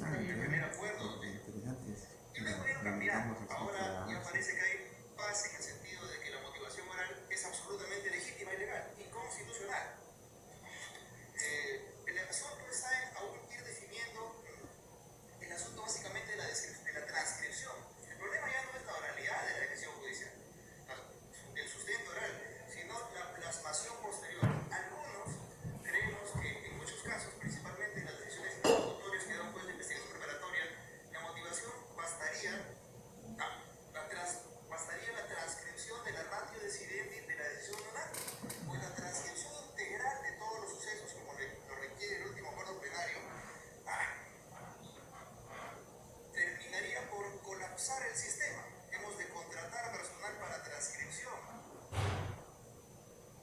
el primer acuerdo. Y luego vieron cambiar. Ahora ya parece que hay paz en el sentido de que la motivación moral es absolutamente legítima y legal y constitucional. El asunto está en aún ir definiendo el asunto básicamente de la transcripción. El problema ya no es la oralidad de la decisión judicial, el sustento oral, sino la plasmación posterior. Algunos creemos que en muchos casos, principalmente en las decisiones ejecutorias que da un juez de investigación preparatoria, la motivación bastaría la transcripción de la ratio decidendi de la decisión oral, pues la transcripción integral de todos los sucesos, como lo requiere el último acuerdo plenario, terminaría por colapsar el sistema. Hemos de contratar personal para transcripción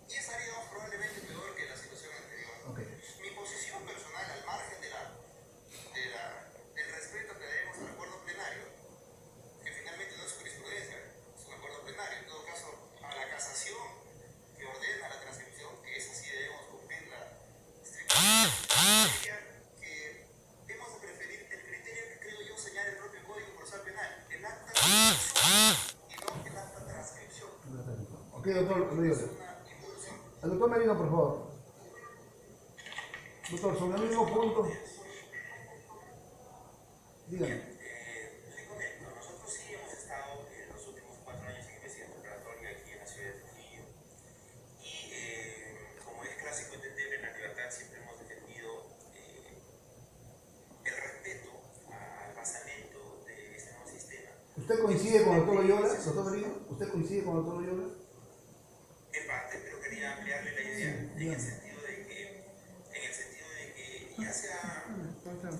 y estaríamos probablemente peor que la situación anterior. Okay. Mi posición personal, al margen del respeto que debemos al acuerdo plenario, que finalmente no es jurisprudencia, es un acuerdo plenario, en todo caso a la casación que ordena la transcripción, que esa sí debemos cumplirla estrictamente, que hemos de preferir el criterio que creo yo señala el propio Código Procesal Penal, el acta de y no el acta de transcripción. Ok, doctor, el doctor Merino, por favor. Doctor, sobre el mismo punto. Dígame. Le comento, nosotros sí hemos estado en los últimos 4 años en investigación preparatoria aquí en la ciudad de Trujillo y como es clásico entendible en la libertad siempre hemos defendido el respeto al basamento de este nuevo sistema. ¿Usted coincide con el doctor Loyola, doctor Merino? ¿Usted coincide con el doctor Loyola? En parte, pero quería ampliarle la idea en el sentido de que ya se ha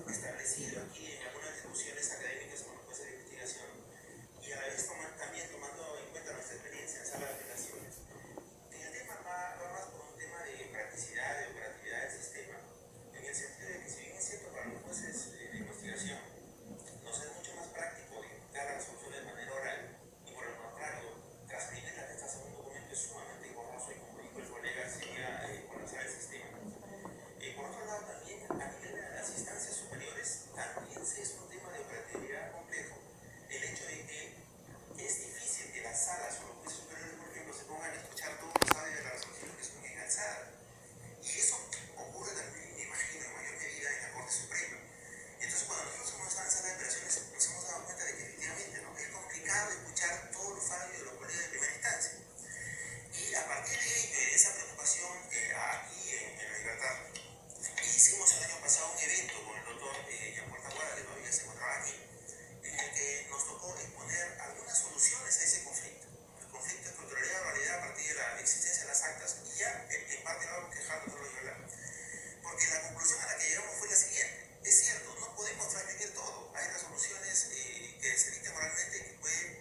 establecido aquí en algunas discusiones académicas con los jueces de investigación y a la vez también tomando en cuenta nuestra experiencia en sala de apelaciones. El tema va más por un tema de practicidad, de operatividad del sistema, en el sentido de que si bien es cierto para los jueces de investigación nos es mucho más práctico ejecutar la resolución de manera oral y por el contrario, transcribir la respuesta a un documento es sumamente engorroso y como dijo el colega sería colapsar el sistema. Por otro lado, también a nivel de las instancias superiores, también es un tema de operatividad complejo. El hecho de que es difícil que las salas o los jueces superiores, por ejemplo, se pongan a escuchar todos los audios de la resolución que son en alzada. Y eso ocurre también, me imagino, en mayor medida en la Corte Suprema. Entonces, cuando nosotros hemos estado en sala de operaciones, nos hemos dado cuenta de que efectivamente ¿no? es complicado escuchar todos los audios de los colegas de primera instancia. Y a partir de ello, de esa preocupación aquí en La Libertad, hicimos el año pasado un evento con el doctor Jean-Paul Taboada, que todavía se encontraba aquí, en el que nos tocó exponer algunas soluciones a ese conflicto. El conflicto de controlaría la realidad a partir de la existencia de las actas, y ya en parte lo vamos a quejar doctor Loyola, porque la conclusión a la que llegamos fue la siguiente. Es cierto, no podemos transcribir todo. Hay resoluciones que se dictan oralmente que pueden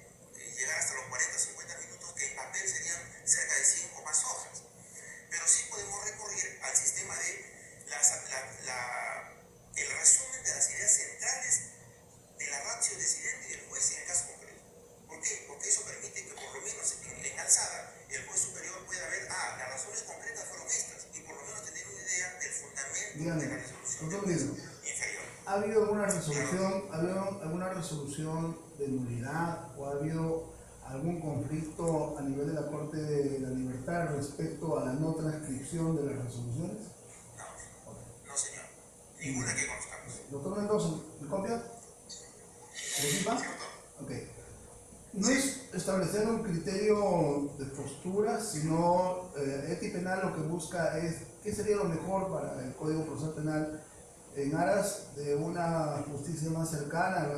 llegar hasta los 40-50 minutos, que en papel serían cerca de 100 o más hojas. Pero sí podemos recurrir al sistema de el resumen de las ideas centrales de la ratio decidente del juez en el caso concreto. ¿Por qué? Porque eso permite que por lo menos en alzada el juez superior pueda ver, las razones concretas fueron estas, y por lo menos tener una idea del fundamento de la resolución del juez inferior. ¿Ha habido alguna resolución de nulidad o ha habido algún conflicto a nivel de la Corte de la Libertad respecto a la no transcripción de las resoluciones? No, señor. Ninguna que conozcamos. Doctor Mendoza, ¿me copia? ¿Participa? Ok. No es establecer un criterio de postura, sino ética penal lo que busca es qué sería lo mejor para el Código Procesal Penal en aras de una justicia más cercana,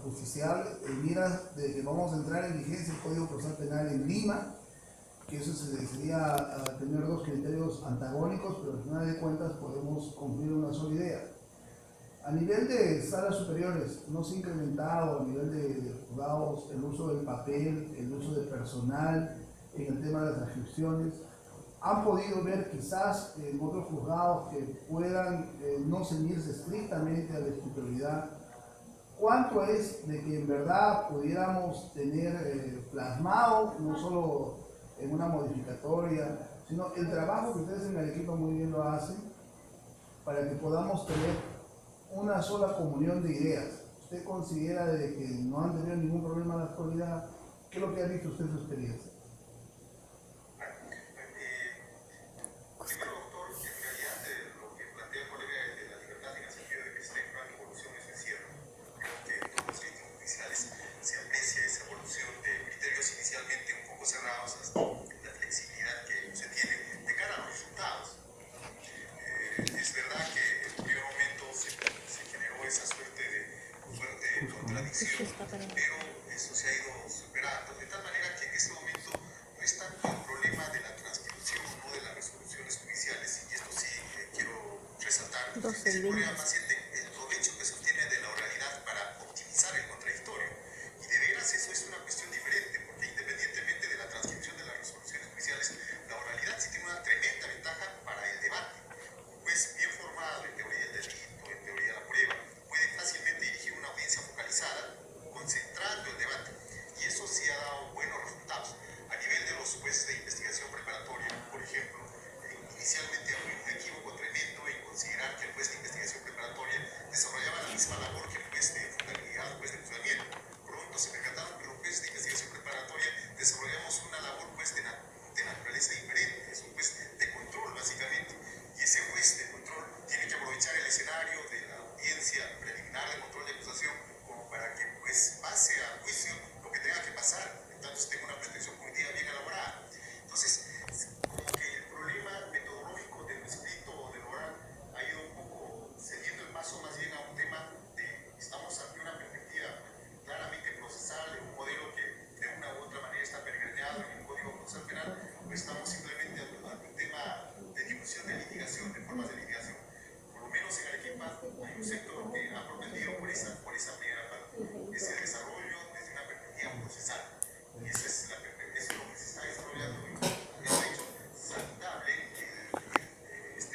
justiciable, en miras de que vamos a entrar en vigencia el Código Procesal Penal en Lima, que eso sería tener dos criterios antagónicos, pero al final de cuentas podemos cumplir una sola idea. A nivel de salas superiores, no se ha incrementado a nivel de juzgados el uso del papel, el uso de personal en el tema de las transcripciones. Han podido ver quizás en otros juzgados que puedan no ceñirse estrictamente a la escritualidad. ¿Cuánto es de que en verdad pudiéramos tener plasmado, no solo en una modificatoria, sino el trabajo que ustedes en el equipo muy bien lo hacen, para que podamos tener una sola comunión de ideas. ¿Usted considera de que no han tenido ningún problema en la actualidad? ¿Qué es lo que ha visto usted en su experiencia? Primero, doctor, en realidad lo que plantea el colega de la libertad en el sentido de que está en plan de evolución, eso es cierto. Creo que en todos los ritmos judiciales se aprecia esa evolución de criterios inicialmente un poco cerrados hasta la flexibilidad que se tiene de cara a los resultados. Es verdad que en un primer momento se generó esa suerte de contradicción, pero eso se ha ido superando, de tal manera que en este momento no es tanto el problema de la transcripción, no de las resoluciones judiciales, y esto sí quiero resaltar, es el problema más bien del provecho que se obtiene de la oralidad para optimizar el contradictorio. Y de veras eso es una cuestión diferente, porque independientemente de la transcripción de las resoluciones judiciales, la oralidad sí tiene una tremenda ventaja para el debate. Un juez bien formado en teoría del delito, en teoría de la prueba, puede fácilmente dirigir una audiencia focalizada, concentrando el debate. Y eso sí ha dado buenos resultados. A nivel de los jueces de investigación preparatoria, por ejemplo, inicialmente había un equívoco tremendo en considerar que el juez de investigación preparatoria desarrollaba la misma labor que el juez de fundabilidad o juez de juzgamiento. Pronto se percataron que los jueces de investigación preparatoria desarrollamos una labor de naturaleza diferente, es un juez de control básicamente. Y ese juez de control tiene que aprovechar el escenario de la audiencia preliminar de control de acusación como para que pues pase a juicio lo que tenga que pasar, entonces tenga una pretensión punitiva bien elaborada. Entonces, como que el problema metodológico del escrito o del oral ha ido un poco cediendo el paso más bien a un tema de, estamos ante una perspectiva claramente procesal, un modelo que de una u otra manera está pergeñado en el Código Procesal Penal, o estamos simplemente ante un tema de difusión de litigación, de formas de litigación. Por lo menos en Arequipa hay un sector que ha propendido por esa primera parte, ese desarrollo desde una perspectiva procesal. Y eso es lo que se está desarrollando. Y es de hecho saludable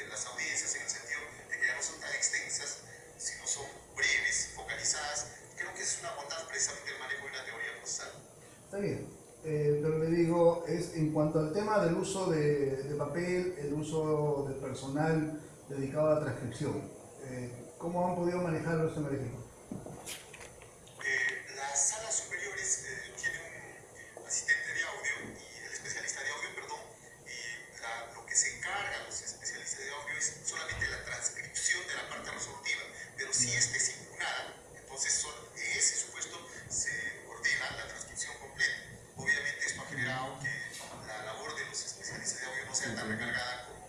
las audiencias en el sentido de que ya no son tan extensas, sino son breves, focalizadas. Creo que es una bondad precisamente el manejo de una teoría procesal. Está bien, pero le digo, es en cuanto al tema del uso de papel, el uso del personal dedicado a la transcripción, ¿cómo han podido manejarlo este Arequipa? Las salas superiores tienen un asistente de audio, y el especialista de audio, perdón, y lo que se encargan los especialistas de audio es solamente la transcripción de la parte resolutiva, pero si este es impugnada, entonces en ese supuesto se ordena la transcripción completa. Obviamente esto ha generado que la labor de los especialistas de audio no sea tan recargada como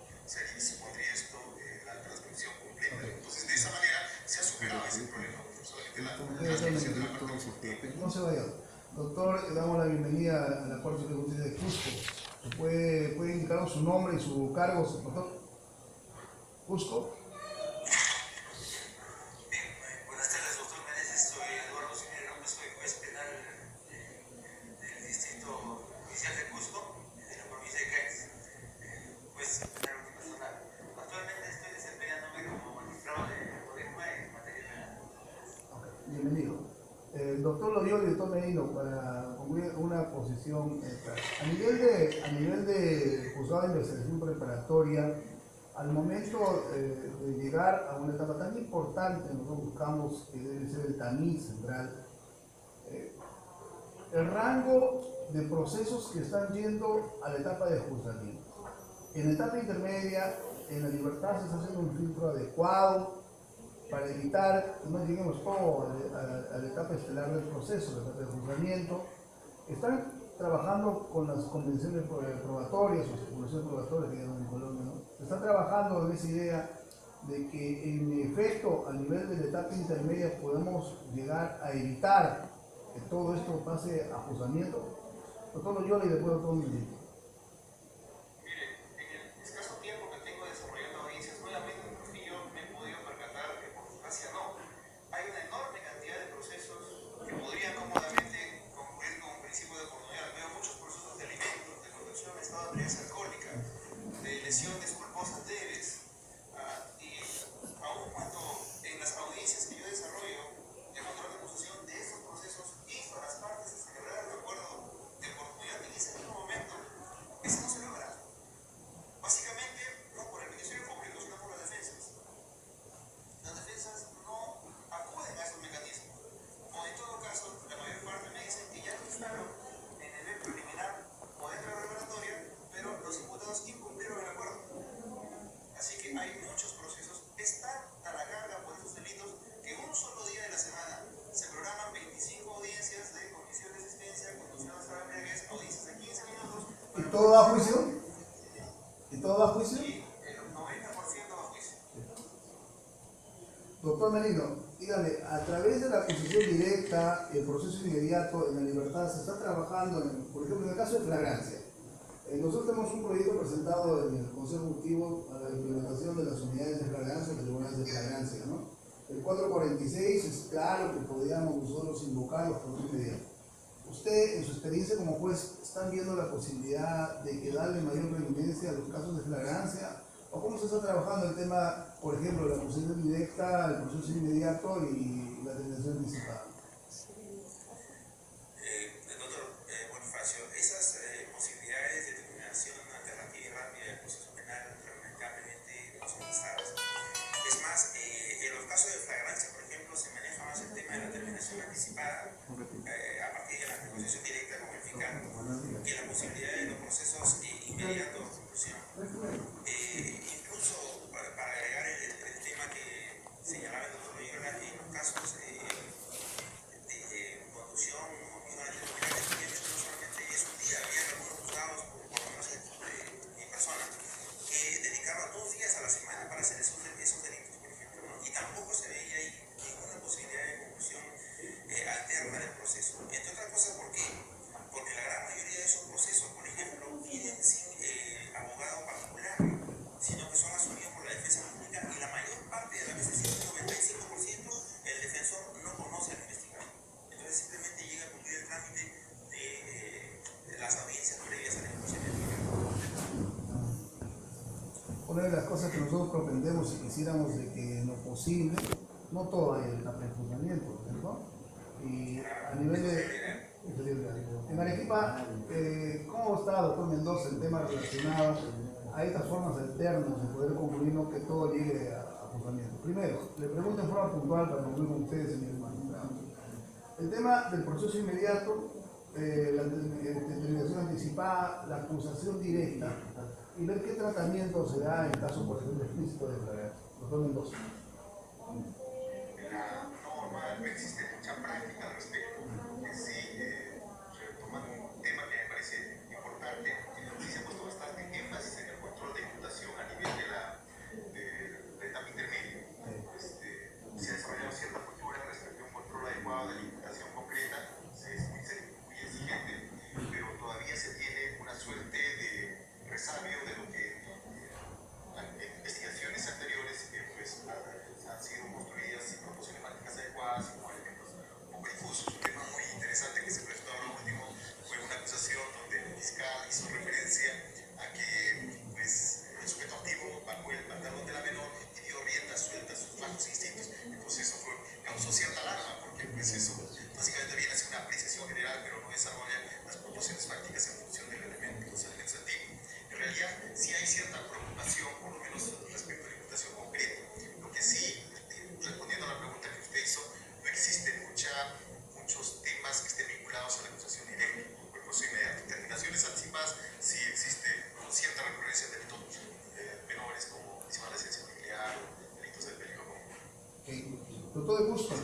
supondría esto la transcripción completa. Entonces de esa manera se ha superado ese problema. Solamente la transcripción de la parte resolutiva. No se vaya. Doctor, le damos la bienvenida a la Corte de Justicia de Cusco. ¿Puede indicarnos su nombre y su cargo, doctor? Cusco. Bien, buenas tardes, doctor Meneses. Soy Eduardo Cinero, soy juez penal del Distrito Judicial de Cusco, de la provincia de Cádiz. Juez penal unipersonal. Actualmente estoy desempeñándome como magistrado de Podema en materia penal. Okay, bienvenido. Doctor Loyola y doctor Merino, para concluir una posición a nivel de juzgado de investigación preparatoria, al momento de llegar a una etapa tan importante, nosotros buscamos que debe ser el tamiz central, el rango de procesos que están yendo a la etapa de juzgamiento. En la etapa intermedia, en la libertad se está haciendo un filtro adecuado para evitar que no lleguemos todo a la etapa estelar del proceso, la etapa de juzgamiento. Están trabajando con las convenciones probatorias o estipulaciones probatorias que llaman en Colombia, ¿no? Están trabajando en esa idea de que en efecto a nivel de la etapa intermedia podemos llegar a evitar que todo esto pase a juzgamiento. Doctor Loyola y después doctor Merino. Lesiones culposas leves, y aun cuando en las audiencias que yo desarrollo de control de acusación de estos procesos, insto a las partes a celebrar el acuerdo de oportunidad en ese mismo momento ¿Y todo va a juicio? ¿Y todo va a juicio? Y el 90% va a juicio. Doctor Merino, dígame, a través de la acusación directa, el proceso inmediato en la libertad, se está trabajando, por ejemplo, en el caso de flagrancia. Nosotros tenemos un proyecto presentado en el Consejo Ejecutivo a la implementación de las unidades de flagrancia, de tribunales de flagrancia, ¿no? El 446 es claro que podríamos nosotros invocar los procesos inmediatos. Usted, en su experiencia como juez, ¿están viendo la posibilidad de que darle mayor preeminencia a los casos de flagrancia? ¿O cómo se está trabajando el tema, por ejemplo, de la acusación directa, el proceso inmediato y la detención anticipada? Doctor Bonifacio, esas posibilidades de determinación alternativa y rápida del proceso penal lamentablemente no son usadas. Es más, en los casos de flagrancia, por ejemplo, se maneja más el tema de la determinación anticipada a partir de la negociación directa con el fiscal que la posibilidad de los procesos inmediatos de conclusión. Incluso para agregar el tema que señalaba el doctor Loyola, en los casos de conducción o misma determinante, obviamente no solamente es un día, había algunos juzgados, por lo menos mi persona, que dedicaban 2 días a la semana para hacer esos delitos, por ejemplo, ¿no? Y tampoco se veía ahí ninguna posibilidad de conclusión alterna del proceso. Entre otras cosas, ¿por qué? Porque la gran mayoría de esos procesos, por ejemplo, vienen sin abogado particular, sino que son asumidos por la defensa pública y la mayor parte de las veces, el 95%, el defensor no conoce al investigado. Entonces simplemente llega a cumplir el trámite de las audiencias previas a la ejecución del delito. Una de las cosas que nosotros propendemos y quisiéramos de que en lo posible, no todo hay el prejuzgamiento, ¿no? Y a nivel de... En Arequipa, ¿cómo está, doctor Mendoza, el tema relacionado a estas formas alternas de poder concluir no que todo llegue a juzgamiento? Primero, le pregunto en forma puntual para concluir con ustedes, señor hermano. El tema del proceso inmediato, la determinación anticipada, la acusación directa y ver qué tratamiento se da en caso, por ejemplo, explícito de flagrancia. Doctor Mendoza. En la norma no existe mucha práctica al respecto. Sí, retomando un tema que me parece importante, sí se ha puesto bastante énfasis en el control de imputación a nivel de la etapa intermedia. Se ha desarrollado cierta cultura respecto a un control adecuado de la imputación concreta, es muy exigente, pero todavía se tiene una suerte de resabio de lo que en investigaciones anteriores pues, han sido construidas sin proporciones prácticas adecuadas y con elementos un poco difusos. Un tema muy interesante que se prestó ahora último fue una acusación donde el fiscal hizo referencia a que pues, el sujeto activo bajo el pantalón de la menor y dio rienda suelta a sus bajos instintos. Entonces eso causó cierta alarma porque pues, eso básicamente viene a ser una apreciación general, pero no desarrolla las proporciones prácticas en función de los elementos activos. En realidad sí hay cierta preocupación, por lo menos respecto a la imputación concreta. Lo que sí, respondiendo a la pregunta que usted hizo, no existen muchos temas que estén vinculados a la acusación directa o el proceso inmediato. Terminaciones anticipadas sí existe cierta recurrencia de delitos menores como lesión a la esencia nuclear o delitos del peligro común. Okay. Doctor de Cusco.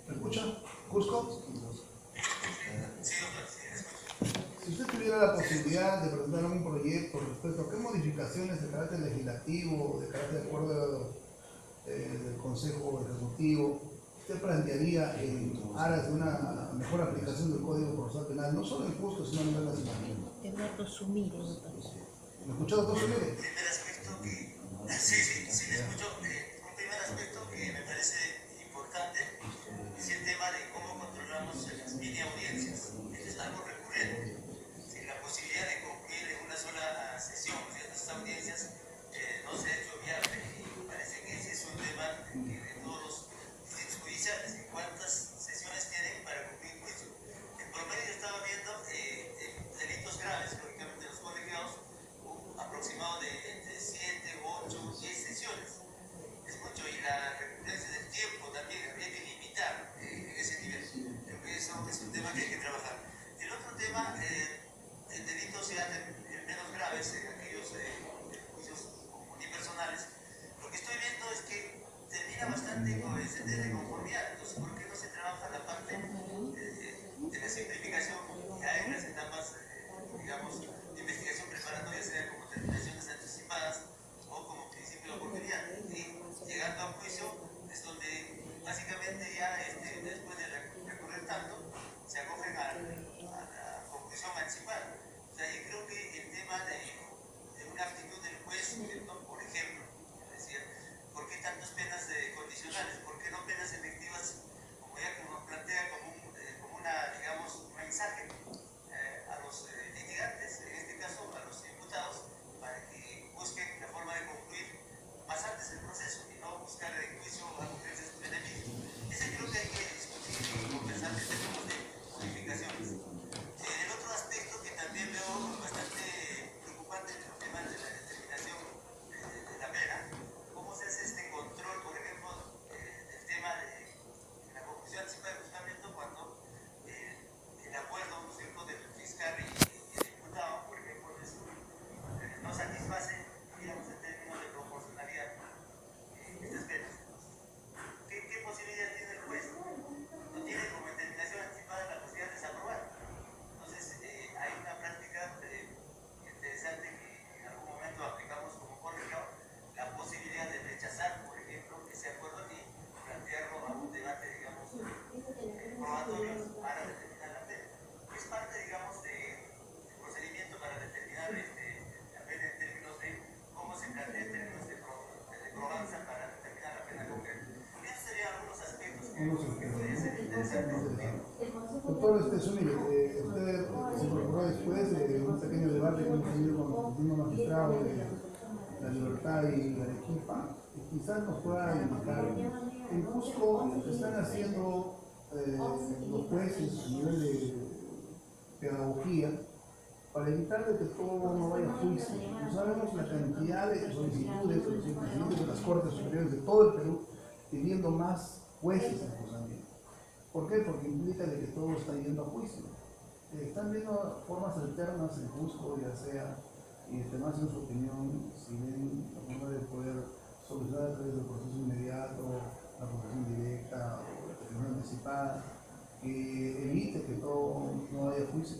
¿Me escucha? ¿Cusco? Sí, doctor, sí, escucho. Si usted tuviera la posibilidad de presentar un proyecto respecto a qué modificaciones de carácter legislativo, de carácter de acuerdo del Consejo Ejecutivo, usted plantearía en aras de una mejor aplicación del Código Procesal Penal, no solo en Cusco, sino a nivel nacional. ¿Me escucha, doctor Sumire? Primer aspecto que... Sí, le escucho. Un primer aspecto que me parece importante es el tema de cómo controlamos las mini audiencias. Eso es algo recurrente. La posibilidad de concluir en una sola sesión ciertas audiencias no se ha hecho viable y me parece que ese es un tema que de todos los distritos judiciales, en cuántas sesiones tienen para cumplir juicio. En promedio estaba viendo delitos graves, lógicamente los colegiados, un aproximado de entre 7, 8, 10 sesiones. Es mucho y la recurrencia del tiempo también habría que limitar en ese nivel. Creo que eso es un tema que hay que trabajar. El otro tema, delitos ya menos graves, aquellos juicios unipersonales, lo que estoy viendo es que termina bastante con el sentido de conformidad. Entonces, ¿por qué no se trabaja la parte de la simplificación ya en las etapas, digamos, investigación preparatoria sea como terminaciones anticipadas o como principio de oportunidad. Y llegando a juicio es donde básicamente ya después de recorrer tanto, se acogen a la conclusión anticipada. O sea, yo creo que el tema de una actitud del juez, ¿no? Por ejemplo, es decir, ¿por qué tantas penas condicionales? ¿Por qué no penas efectivas, como plantea como una, digamos, un mensaje a los litigantes, en este caso a los imputados, para que busquen la forma de concluir más antes el proceso y no buscar el juicio a conciencia de sus enemigos? Ese creo que hay que discutir y conversar en términos de modificaciones. El otro aspecto que también veo bastante preocupante es el tema de la determinación de la pena. ¿Cómo se hace este control, por ejemplo, del tema de la conclusión anticipada de juzgamiento cuando el acuerdo, ¿no es cierto?, del fiscal y el imputado, por ejemplo, no satisface, digamos, en términos de proporcionalidad estas penas? ¿Qué posibilidad tiene el juez? No tiene como determinación anticipada la posibilidad de desaprobar. Entonces, hay una práctica interesante que en algún momento aplicamos como colegio, la posibilidad de rechazar, por ejemplo, ese acuerdo y plantearlo a un debate, digamos, probatorio para determinar la pena. Es parte, digamos, del procedimiento para determinar la pena en términos de cómo se plantea en términos de probanza para determinar la pena concreta. Esos serían algunos aspectos que podría ser interesantes. Doctor, usted se incorporó después de un pequeño debate que hemos tenido con el último magistrado de La Libertad y Arequipa, y quizás nos pueda indicar, en Cusco están haciendo los jueces a nivel de pedagogía para evitar de que todo no vaya a juicio. No sabemos la cantidad de solicitudes de los presidentes de las Cortes Superiores de todo el Perú pidiendo más jueces en juzgamiento. ¿Por qué? Porque implica de que todo está yendo a juicio. Están viendo formas alternas en Cusco, ya sea, y más en su opinión, si ven la forma de poder solucionar a través del proceso inmediato, la posesión directa o la posesión anticipada, que evite que todo no vaya a juicio.